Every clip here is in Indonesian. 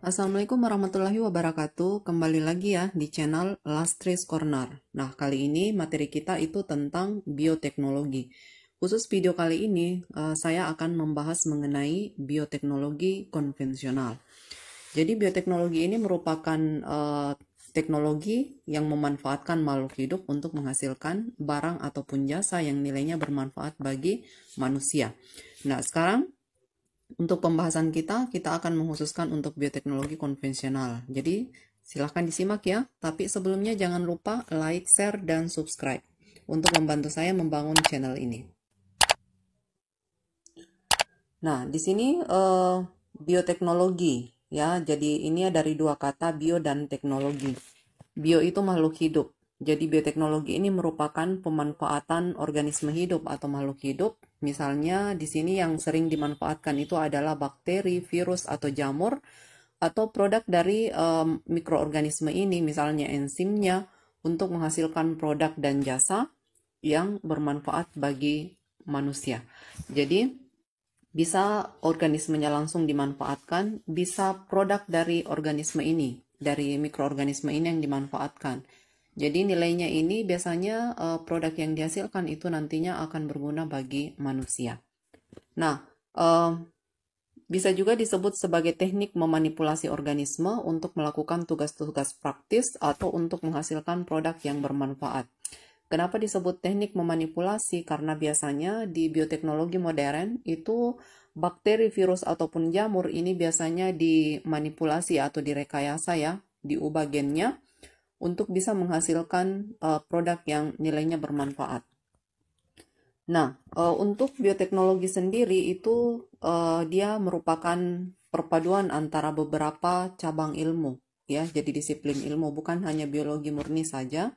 Assalamualaikum warahmatullahi wabarakatuh. Kembali lagi ya di channel Lastris Corner. Nah, kali ini materi kita itu tentang bioteknologi. Khusus video kali ini, saya akan membahas mengenai bioteknologi konvensional. Jadi bioteknologi ini merupakan teknologi yang memanfaatkan makhluk hidup untuk menghasilkan barang ataupun jasa yang nilainya bermanfaat bagi manusia. Nah, sekarang untuk pembahasan kita akan mengkhususkan untuk bioteknologi konvensional. Jadi, silahkan disimak ya. Tapi sebelumnya jangan lupa like, share, dan subscribe untuk membantu saya membangun channel ini. Nah, di sini bioteknologi ya. Jadi ini dari dua kata, bio dan teknologi. Bio itu makhluk hidup. Jadi bioteknologi ini merupakan pemanfaatan organisme hidup atau makhluk hidup. Misalnya di sini yang sering dimanfaatkan itu adalah bakteri, virus atau jamur atau produk dari mikroorganisme ini, misalnya enzimnya untuk menghasilkan produk dan jasa yang bermanfaat bagi manusia. Jadi bisa organismenya langsung dimanfaatkan, bisa produk dari organisme ini, dari mikroorganisme ini yang dimanfaatkan. Jadi nilainya ini biasanya produk yang dihasilkan itu nantinya akan berguna bagi manusia. Nah, bisa juga disebut sebagai teknik memanipulasi organisme untuk melakukan tugas-tugas praktis atau untuk menghasilkan produk yang bermanfaat. Kenapa disebut teknik memanipulasi? Karena biasanya di bioteknologi modern itu bakteri, virus, ataupun jamur ini biasanya dimanipulasi atau direkayasa ya, diubah gennya untuk bisa menghasilkan produk yang nilainya bermanfaat. Nah, untuk bioteknologi sendiri itu dia merupakan perpaduan antara beberapa cabang ilmu ya, jadi disiplin ilmu, bukan hanya biologi murni saja,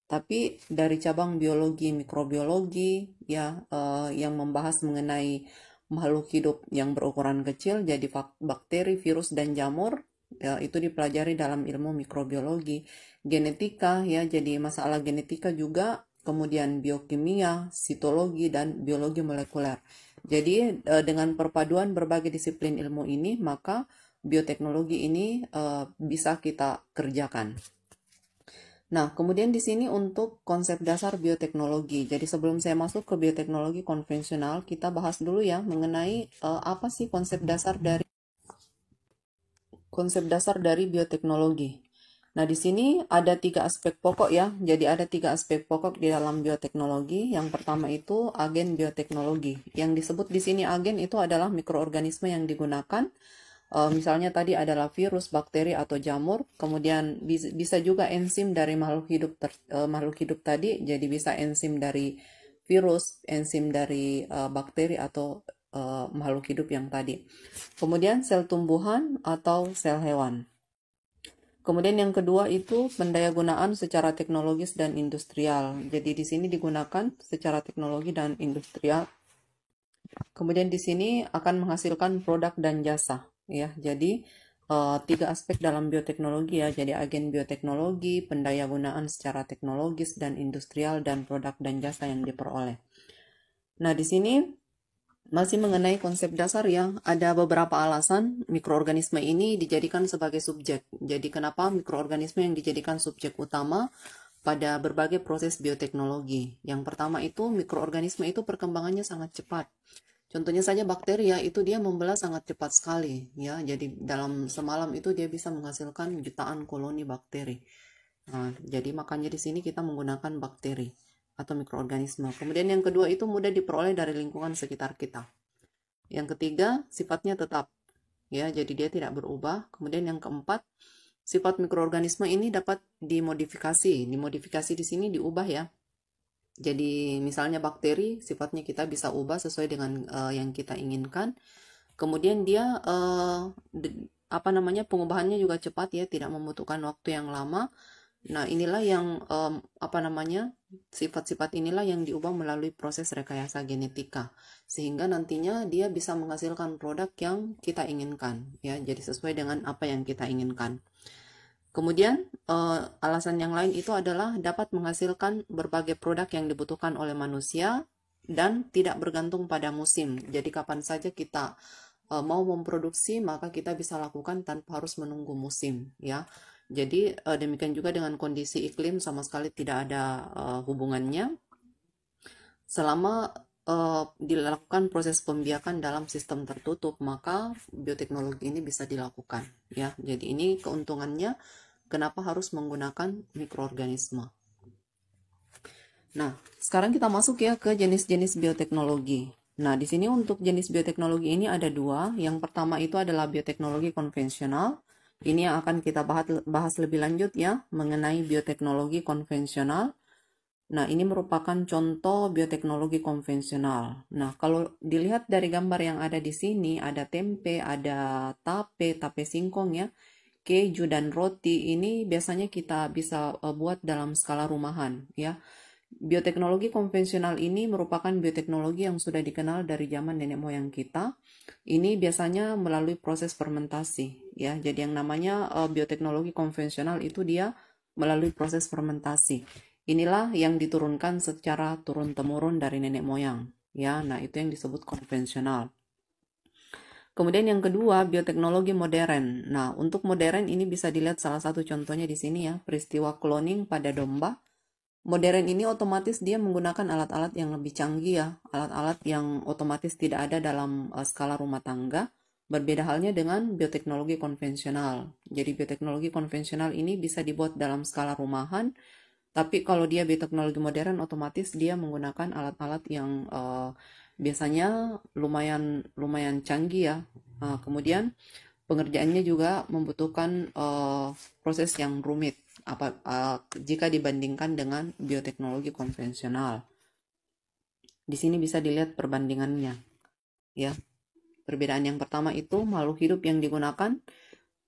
tapi dari cabang biologi, mikrobiologi ya, yang membahas mengenai makhluk hidup yang berukuran kecil, jadi bakteri, virus, dan jamur ya, itu dipelajari dalam ilmu mikrobiologi. Genetika ya, jadi masalah genetika juga, kemudian biokimia, sitologi, dan biologi molekuler. Jadi dengan perpaduan berbagai disiplin ilmu ini, maka bioteknologi ini bisa kita kerjakan. Nah, kemudian di sini untuk konsep dasar bioteknologi. Jadi sebelum saya masuk ke bioteknologi konvensional, kita bahas dulu ya mengenai apa sih konsep dasar dari bioteknologi. Nah, di sini ada 3 aspek pokok ya. Jadi ada 3 aspek pokok di dalam bioteknologi. Yang pertama itu agen bioteknologi. Yang disebut di sini agen itu adalah mikroorganisme yang digunakan. Misalnya tadi adalah virus, bakteri, atau jamur. Kemudian bisa juga enzim dari makhluk hidup tadi. Jadi bisa enzim dari virus, enzim dari bakteri, atau makhluk hidup yang tadi. Kemudian sel tumbuhan atau sel hewan. Kemudian yang kedua itu pendayagunaan secara teknologis dan industrial. Jadi di sini digunakan secara teknologi dan industrial. Kemudian di sini akan menghasilkan produk dan jasa. Ya, jadi 3 aspek dalam bioteknologi ya. Jadi agen bioteknologi, pendayagunaan secara teknologis dan industrial, dan produk dan jasa yang diperoleh. Nah, di sini masih mengenai konsep dasar ya, ada beberapa alasan mikroorganisme ini dijadikan sebagai subjek. Jadi kenapa mikroorganisme yang dijadikan subjek utama pada berbagai proses bioteknologi? Yang pertama itu mikroorganisme itu perkembangannya sangat cepat. Contohnya saja bakteri ya, itu dia membelah sangat cepat sekali ya. Jadi dalam semalam itu dia bisa menghasilkan jutaan koloni bakteri. Nah, jadi makanya di sini kita menggunakan bakteri atau mikroorganisme. Kemudian yang kedua itu mudah diperoleh dari lingkungan sekitar kita. Yang ketiga, sifatnya tetap ya, jadi dia tidak berubah. Kemudian yang keempat, sifat mikroorganisme ini dapat dimodifikasi. Dimodifikasi di sini diubah ya. Jadi misalnya bakteri sifatnya kita bisa ubah sesuai dengan yang kita inginkan. Kemudian dia pengubahannya juga cepat ya, tidak membutuhkan waktu yang lama. Nah, inilah yang sifat-sifat inilah yang diubah melalui proses rekayasa genetika, sehingga nantinya dia bisa menghasilkan produk yang kita inginkan ya, jadi sesuai dengan apa yang kita inginkan. Kemudian alasan yang lain itu adalah dapat menghasilkan berbagai produk yang dibutuhkan oleh manusia dan tidak bergantung pada musim. Jadi kapan saja kita mau memproduksi, maka kita bisa lakukan tanpa harus menunggu musim, ya. Jadi demikian juga dengan kondisi iklim, sama sekali tidak ada hubungannya selama dilakukan proses pembiakan dalam sistem tertutup, maka bioteknologi ini bisa dilakukan, ya. Jadi ini keuntungannya kenapa harus menggunakan mikroorganisme. Nah, sekarang kita masuk ya ke jenis-jenis bioteknologi. Nah, di sini untuk jenis bioteknologi ini ada dua. Yang pertama itu adalah bioteknologi konvensional. Ini yang akan kita bahas lebih lanjut ya, mengenai bioteknologi konvensional. Nah, ini merupakan contoh bioteknologi konvensional. Nah, kalau dilihat dari gambar yang ada di sini, ada tempe, ada tape singkong ya, keju dan roti. Ini biasanya kita bisa buat dalam skala rumahan ya. Bioteknologi konvensional ini merupakan bioteknologi yang sudah dikenal dari zaman nenek moyang kita. Ini biasanya melalui proses fermentasi ya. Jadi yang namanya bioteknologi konvensional itu dia melalui proses fermentasi. Inilah yang diturunkan secara turun-temurun dari nenek moyang ya. Nah, itu yang disebut konvensional. Kemudian yang kedua, bioteknologi modern. Nah, untuk modern ini bisa dilihat salah satu contohnya di sini ya, peristiwa cloning pada domba. Modern ini otomatis dia menggunakan alat-alat yang lebih canggih ya, alat-alat yang otomatis tidak ada dalam skala rumah tangga. Berbeda halnya dengan bioteknologi konvensional. Jadi bioteknologi konvensional ini bisa dibuat dalam skala rumahan, tapi kalau dia bioteknologi modern otomatis dia menggunakan alat-alat yang biasanya lumayan canggih ya. Kemudian pengerjaannya juga membutuhkan proses yang rumit jika dibandingkan dengan bioteknologi konvensional. Di sini bisa dilihat perbandingannya ya. Perbedaan yang pertama itu makhluk hidup yang digunakan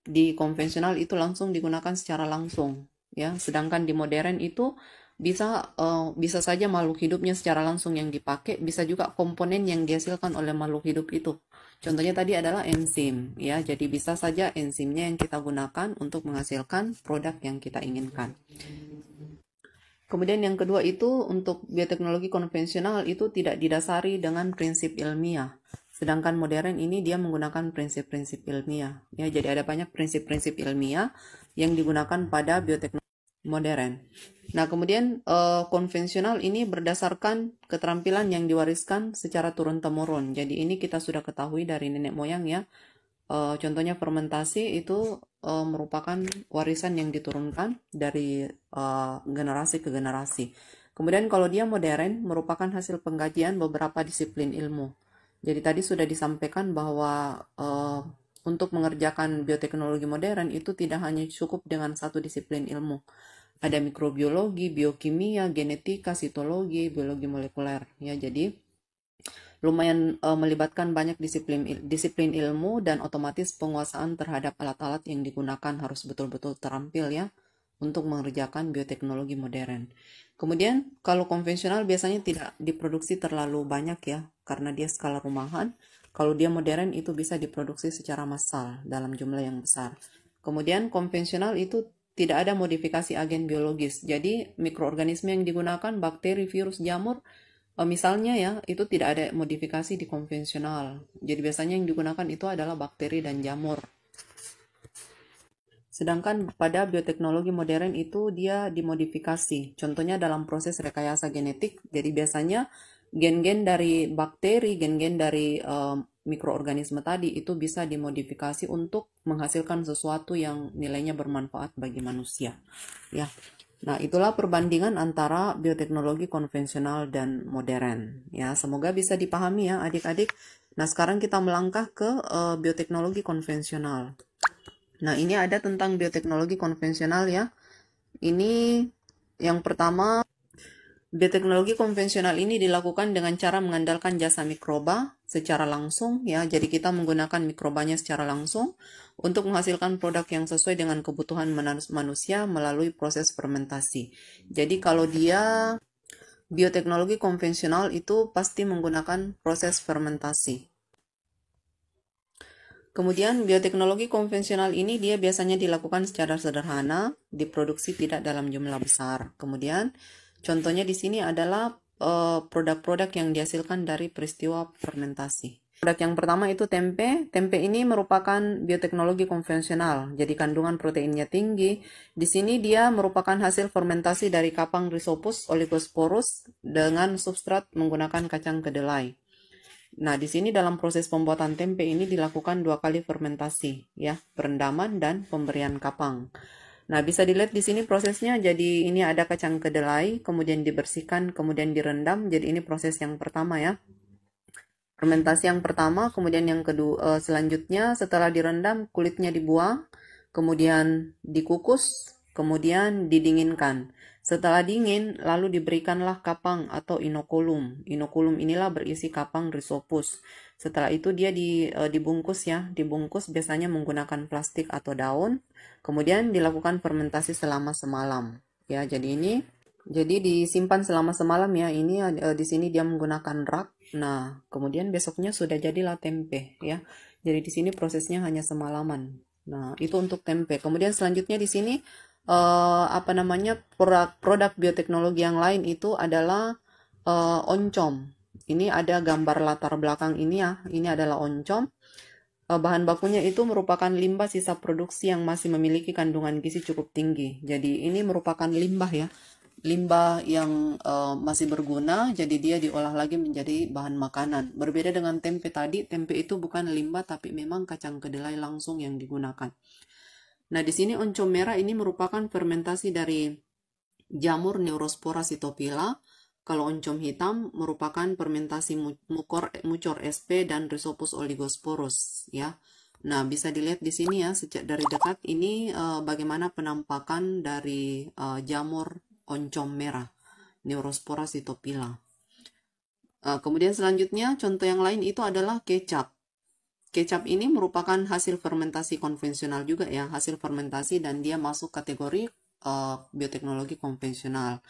di konvensional itu langsung digunakan secara langsung ya, sedangkan di modern itu bisa saja makhluk hidupnya secara langsung yang dipakai, bisa juga komponen yang dihasilkan oleh makhluk hidup itu. Contohnya tadi adalah enzim ya, jadi bisa saja enzimnya yang kita gunakan untuk menghasilkan produk yang kita inginkan. Kemudian yang kedua itu untuk bioteknologi konvensional itu tidak didasari dengan prinsip ilmiah. Sedangkan modern ini dia menggunakan prinsip-prinsip ilmiah. Ya, jadi ada banyak prinsip-prinsip ilmiah yang digunakan pada bioteknologi modern. Nah, kemudian konvensional ini berdasarkan keterampilan yang diwariskan secara turun-temurun. Jadi ini kita sudah ketahui dari nenek moyang ya. Contohnya fermentasi itu merupakan warisan yang diturunkan dari generasi ke generasi. Kemudian kalau dia modern merupakan hasil pengkajian beberapa disiplin ilmu. Jadi tadi sudah disampaikan bahwa untuk mengerjakan bioteknologi modern itu tidak hanya cukup dengan satu disiplin ilmu. Ada mikrobiologi, biokimia, genetika, sitologi, biologi molekuler. Ya, jadi lumayan melibatkan banyak disiplin ilmu dan otomatis penguasaan terhadap alat-alat yang digunakan harus betul-betul terampil ya untuk mengerjakan bioteknologi modern. Kemudian kalau konvensional biasanya tidak diproduksi terlalu banyak ya, karena dia skala rumahan. Kalau dia modern itu bisa diproduksi secara massal dalam jumlah yang besar. Kemudian konvensional itu tidak ada modifikasi agen biologis. Jadi mikroorganisme yang digunakan, bakteri, virus, jamur, misalnya ya, itu tidak ada modifikasi di konvensional. Jadi biasanya yang digunakan itu adalah bakteri dan jamur. Sedangkan pada bioteknologi modern itu dia dimodifikasi. Contohnya dalam proses rekayasa genetik. Jadi biasanya gen-gen dari bakteri, gen-gen dari mikroorganisme tadi itu bisa dimodifikasi untuk menghasilkan sesuatu yang nilainya bermanfaat bagi manusia. Ya. Nah, itulah perbandingan antara bioteknologi konvensional dan modern. Ya, semoga bisa dipahami ya adik-adik. Nah, sekarang kita melangkah ke bioteknologi konvensional. Nah, ini ada tentang bioteknologi konvensional ya. Ini yang pertama, bioteknologi konvensional ini dilakukan dengan cara mengandalkan jasa mikroba secara langsung ya. Jadi kita menggunakan mikrobanya secara langsung untuk menghasilkan produk yang sesuai dengan kebutuhan manusia melalui proses fermentasi. Jadi kalau dia bioteknologi konvensional itu pasti menggunakan proses fermentasi. Kemudian bioteknologi konvensional ini dia biasanya dilakukan secara sederhana, diproduksi tidak dalam jumlah besar. Kemudian contohnya di sini adalah produk-produk yang dihasilkan dari peristiwa fermentasi. Produk yang pertama itu tempe. Tempe ini merupakan bioteknologi konvensional, jadi kandungan proteinnya tinggi. Di sini dia merupakan hasil fermentasi dari kapang Rhizopus oligosporus dengan substrat menggunakan kacang kedelai. Nah, di sini dalam proses pembuatan tempe ini dilakukan 2 kali fermentasi, ya, perendaman dan pemberian kapang. Nah, bisa dilihat di sini prosesnya. Jadi ini ada kacang kedelai, kemudian dibersihkan, kemudian direndam. Jadi ini proses yang pertama ya. Fermentasi yang pertama, kemudian yang kedua, selanjutnya setelah direndam kulitnya dibuang, kemudian dikukus, kemudian didinginkan. Setelah dingin, lalu diberikanlah kapang atau inokulum. Inokulum inilah berisi kapang Rhizopus. Setelah itu dia dibungkus ya, dibungkus biasanya menggunakan plastik atau daun. Kemudian dilakukan fermentasi selama semalam. Ya, jadi disimpan selama semalam ya. Ini di sini dia menggunakan rak. Nah, kemudian besoknya sudah jadilah tempe ya. Jadi di sini prosesnya hanya semalaman. Nah, itu untuk tempe. Kemudian selanjutnya di sini produk bioteknologi yang lain itu adalah oncom. Ini ada gambar latar belakang ini ya. Ini adalah oncom. Bahan bakunya itu merupakan limbah sisa produksi yang masih memiliki kandungan gizi cukup tinggi. Jadi ini merupakan limbah ya. Limbah yang masih berguna, jadi dia diolah lagi menjadi bahan makanan. Berbeda dengan tempe tadi, tempe itu bukan limbah tapi memang kacang kedelai langsung yang digunakan. Nah, di sini oncom merah ini merupakan fermentasi dari jamur Neurospora cytophila. Kalau oncom hitam merupakan fermentasi mucor sp dan Rhizopus oligosporus ya. Nah, bisa dilihat di sini ya dari dekat ini bagaimana penampakan dari jamur oncom merah Neurospora cytophila. Kemudian selanjutnya contoh yang lain itu adalah kecap. Kecap ini merupakan hasil fermentasi konvensional juga ya, hasil fermentasi dan dia masuk kategori bioteknologi konvensional.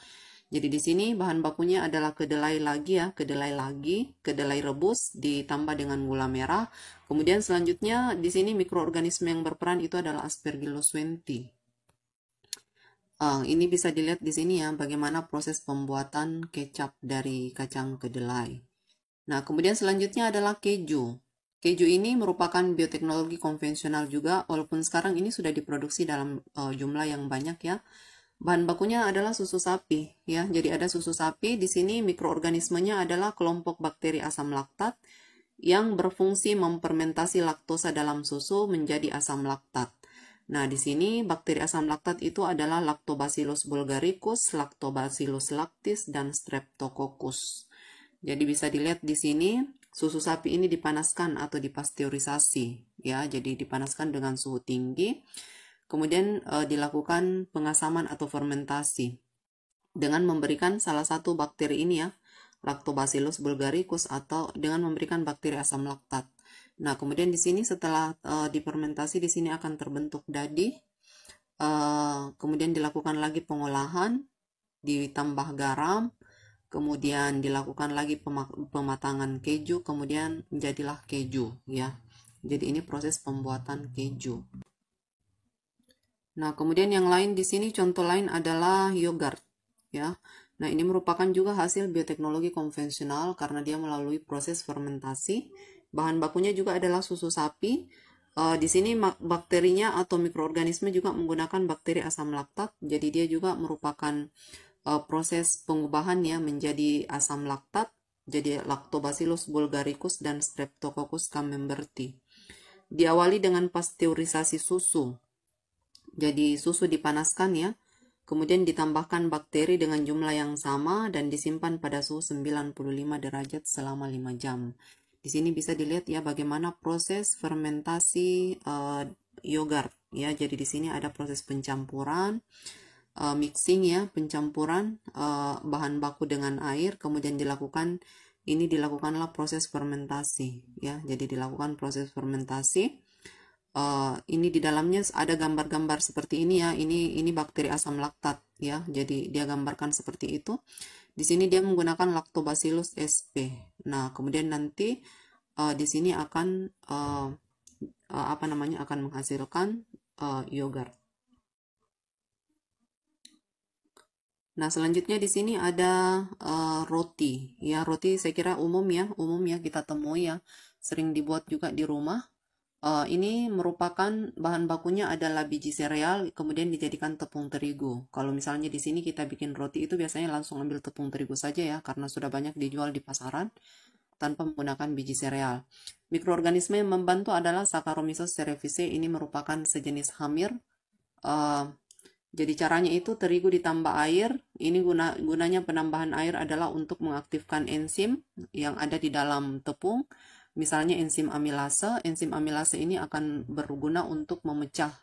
Jadi di sini bahan bakunya adalah kedelai lagi ya, kedelai rebus ditambah dengan gula merah. Kemudian selanjutnya di sini mikroorganisme yang berperan itu adalah Aspergillus swentii. Ini bisa dilihat di sini ya, bagaimana proses pembuatan kecap dari kacang kedelai. Nah, kemudian selanjutnya adalah keju. Keju ini merupakan bioteknologi konvensional juga, walaupun sekarang ini sudah diproduksi dalam jumlah yang banyak ya. Bahan bakunya adalah susu sapi ya. Jadi ada susu sapi, di sini mikroorganismenya adalah kelompok bakteri asam laktat yang berfungsi memfermentasi laktosa dalam susu menjadi asam laktat. Nah, di sini bakteri asam laktat itu adalah Lactobacillus bulgaricus, Lactobacillus lactis, dan Streptococcus. Jadi bisa dilihat di sini susu sapi ini dipanaskan atau dipasteurisasi ya. Jadi dipanaskan dengan suhu tinggi. Kemudian dilakukan pengasaman atau fermentasi dengan memberikan salah satu bakteri ini ya, Lactobacillus bulgaricus, atau dengan memberikan bakteri asam laktat. Nah, kemudian di sini setelah difermentasi di sini akan terbentuk dadi. Kemudian dilakukan lagi pengolahan, ditambah garam, kemudian dilakukan lagi pematangan keju, kemudian jadilah keju ya. Jadi ini proses pembuatan keju. Nah, kemudian yang lain di sini contoh lain adalah yogurt ya. Nah, ini merupakan juga hasil bioteknologi konvensional karena dia melalui proses fermentasi. Bahan bakunya juga adalah susu sapi. Di sini bakterinya atau mikroorganisme juga menggunakan bakteri asam laktat. Jadi dia juga merupakan proses pengubahan ya menjadi asam laktat. Jadi Lactobacillus bulgaricus dan Streptococcus camemberti. Diawali dengan pasteurisasi susu. Jadi susu dipanaskan ya, kemudian ditambahkan bakteri dengan jumlah yang sama dan disimpan pada suhu 95 derajat selama 5 jam. Di sini bisa dilihat ya bagaimana proses fermentasi yogurt ya. Jadi di sini ada proses pencampuran, mixing ya, pencampuran bahan baku dengan air, kemudian dilakukanlah proses fermentasi ya. Jadi dilakukan proses fermentasi. Ini di dalamnya ada gambar-gambar seperti ini ya. Ini bakteri asam laktat ya. Jadi dia gambarkan seperti itu. Di sini dia menggunakan Lactobacillus sp. Nah, kemudian nanti di sini akan akan menghasilkan yogurt. Nah, selanjutnya di sini ada roti. Ya, roti saya kira umum ya kita temui ya. sering dibuat juga di rumah. Ini merupakan bahan bakunya adalah biji sereal, kemudian dijadikan tepung terigu. Kalau misalnya di sini kita bikin roti itu biasanya langsung ambil tepung terigu saja ya, karena sudah banyak dijual di pasaran tanpa menggunakan biji sereal. Mikroorganisme yang membantu adalah Saccharomyces cerevisiae. Ini merupakan sejenis hamir. Jadi caranya itu terigu ditambah air. Ini gunanya penambahan air adalah untuk mengaktifkan enzim yang ada di dalam tepung. Misalnya enzim amilase. Enzim amilase ini akan berguna untuk memecah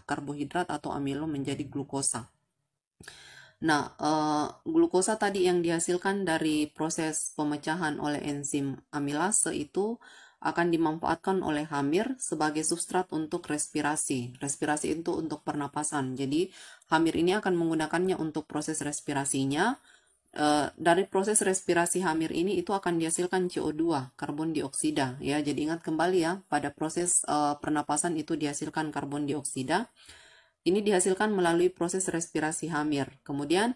karbohidrat atau amilo menjadi glukosa. Nah, glukosa tadi yang dihasilkan dari proses pemecahan oleh enzim amilase itu akan dimanfaatkan oleh hamir sebagai substrat untuk respirasi. Respirasi itu untuk pernapasan. Jadi, hamir ini akan menggunakannya untuk proses respirasinya. Dari proses respirasi hamir ini itu akan dihasilkan CO2, karbon dioksida ya. Jadi ingat kembali ya, pada proses pernapasan itu dihasilkan karbon dioksida. Ini dihasilkan melalui proses respirasi hamir. Kemudian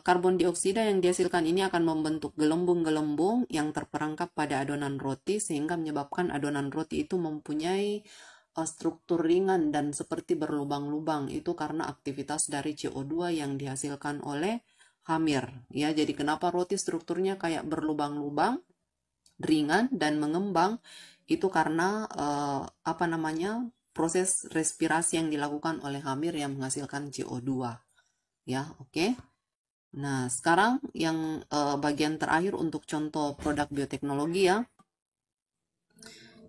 karbon dioksida yang dihasilkan ini akan membentuk gelembung-gelembung yang terperangkap pada adonan roti sehingga menyebabkan adonan roti itu mempunyai struktur ringan dan seperti berlubang-lubang. Itu karena aktivitas dari CO2 yang dihasilkan oleh hamir ya. Jadi kenapa roti strukturnya kayak berlubang-lubang, ringan dan mengembang, itu karena proses respirasi yang dilakukan oleh hamir yang menghasilkan CO2 ya. Oke. Nah, sekarang yang bagian terakhir untuk contoh produk bioteknologi ya.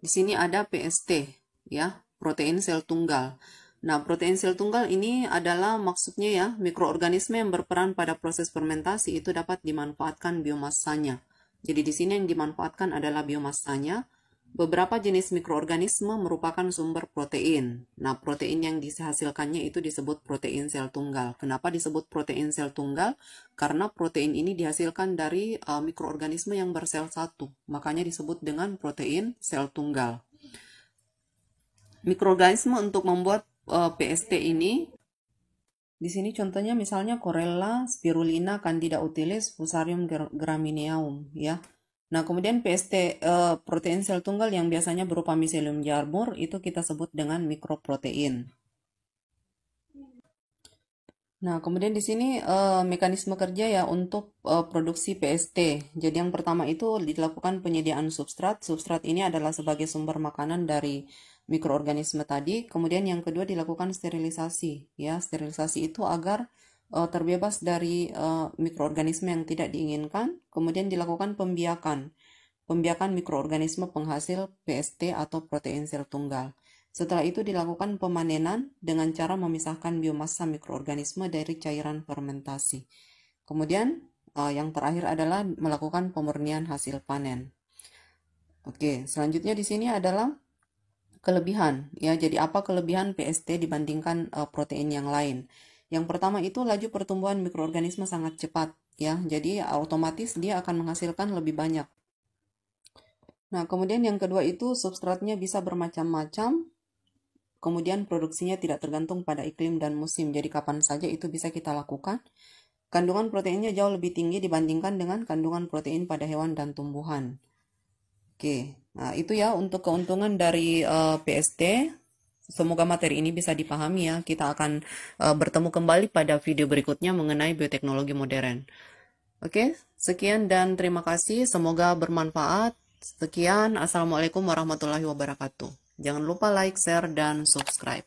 Di sini ada PST ya, protein sel tunggal. Nah, protein sel tunggal ini adalah maksudnya ya, mikroorganisme yang berperan pada proses fermentasi itu dapat dimanfaatkan biomasanya. Jadi di sini yang dimanfaatkan adalah biomasanya. Beberapa jenis mikroorganisme merupakan sumber protein. Nah, protein yang dihasilkannya itu disebut protein sel tunggal. Kenapa disebut protein sel tunggal? Karena protein ini dihasilkan dari mikroorganisme yang bersel satu. Makanya disebut dengan protein sel tunggal. Mikroorganisme untuk membuat PST ini, di sini contohnya misalnya Chlorella, Spirulina, Candida utilis, Fusarium gramineaum ya. Nah, kemudian PST protein sel tunggal yang biasanya berupa miselium jamur itu kita sebut dengan mikroprotein. Nah, kemudian di sini mekanisme kerja ya untuk produksi PST. Jadi yang pertama itu dilakukan penyediaan substrat. Substrat ini adalah sebagai sumber makanan dari mikroorganisme tadi. Kemudian yang kedua dilakukan sterilisasi ya. Sterilisasi itu agar terbebas dari mikroorganisme yang tidak diinginkan. Kemudian dilakukan pembiakan mikroorganisme penghasil PST atau protein sel tunggal. Setelah itu dilakukan pemanenan dengan cara memisahkan biomasa mikroorganisme dari cairan fermentasi. Kemudian yang terakhir adalah melakukan pemurnian hasil panen. Oke, selanjutnya di sini adalah kelebihan ya. Jadi apa kelebihan PST dibandingkan protein yang lain? Yang pertama itu laju pertumbuhan mikroorganisme sangat cepat ya. Jadi otomatis dia akan menghasilkan lebih banyak. Nah, kemudian yang kedua itu substratnya bisa bermacam-macam. Kemudian produksinya tidak tergantung pada iklim dan musim. Jadi kapan saja itu bisa kita lakukan. Kandungan proteinnya jauh lebih tinggi dibandingkan dengan kandungan protein pada hewan dan tumbuhan. Oke, nah itu ya untuk keuntungan dari PST. Semoga materi ini bisa dipahami ya. Kita akan bertemu kembali pada video berikutnya mengenai bioteknologi modern. Oke, sekian dan terima kasih. Semoga bermanfaat. Sekian, Assalamualaikum warahmatullahi wabarakatuh. Jangan lupa like, share, dan subscribe.